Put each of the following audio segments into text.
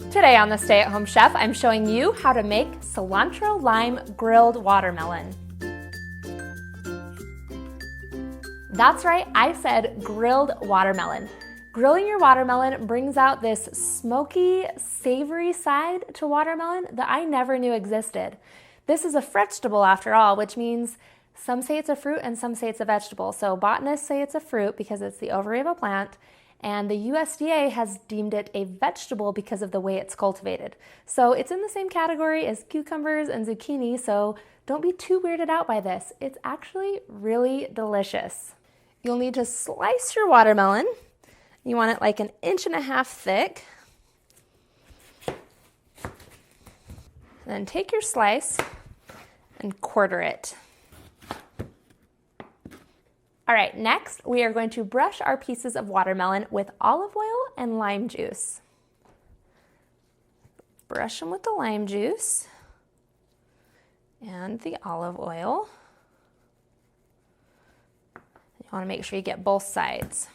Today on the Stay at Home Chef, I'm showing you how to make cilantro-lime grilled watermelon. That's right, I said grilled watermelon. Grilling your watermelon brings out this smoky, savory side to watermelon that I never knew existed. This is a vegetable after all, which means some say it's a fruit and some say it's a vegetable. So botanists say it's a fruit because it's the ovary of a plant, and the USDA has deemed it a vegetable because of the way it's cultivated. So it's in the same category as cucumbers and zucchini, so don't be too weirded out by this. It's actually really delicious. You'll need to slice your watermelon. You want it like 1.5 inches thick. Then take your slice and quarter it. All right, next we are going to brush our pieces of watermelon with olive oil and lime juice. Brush them with the lime juice and the olive oil. You want to make sure you get both sides.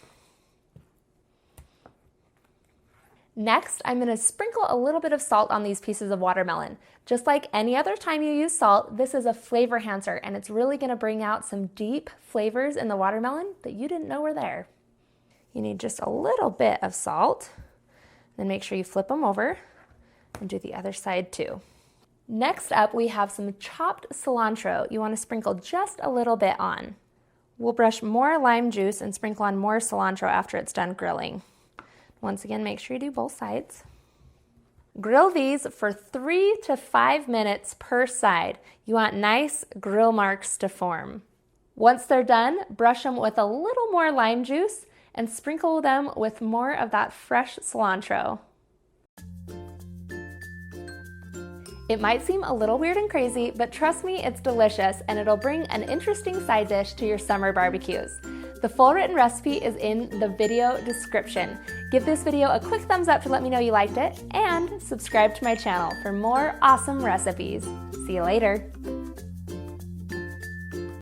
Next, I'm going to sprinkle a little bit of salt on these pieces of watermelon. Just like any other time you use salt, this is a flavor enhancer, and it's really going to bring out some deep flavors in the watermelon that you didn't know were there. You need just a little bit of salt. Then make sure you flip them over and do the other side too. Next up, we have some chopped cilantro. You want to sprinkle just a little bit on. We'll brush more lime juice and sprinkle on more cilantro after it's done grilling. Once again, make sure you do both sides. Grill these for 3 to 5 minutes per side. You want nice grill marks to form. Once they're done, brush them with a little more lime juice and sprinkle them with more of that fresh cilantro. It might seem a little weird and crazy, but trust me, it's delicious and it'll bring an interesting side dish to your summer barbecues. The full written recipe is in the video description. Give this video a quick thumbs up to let me know you liked it, and subscribe to my channel for more awesome recipes. See you later.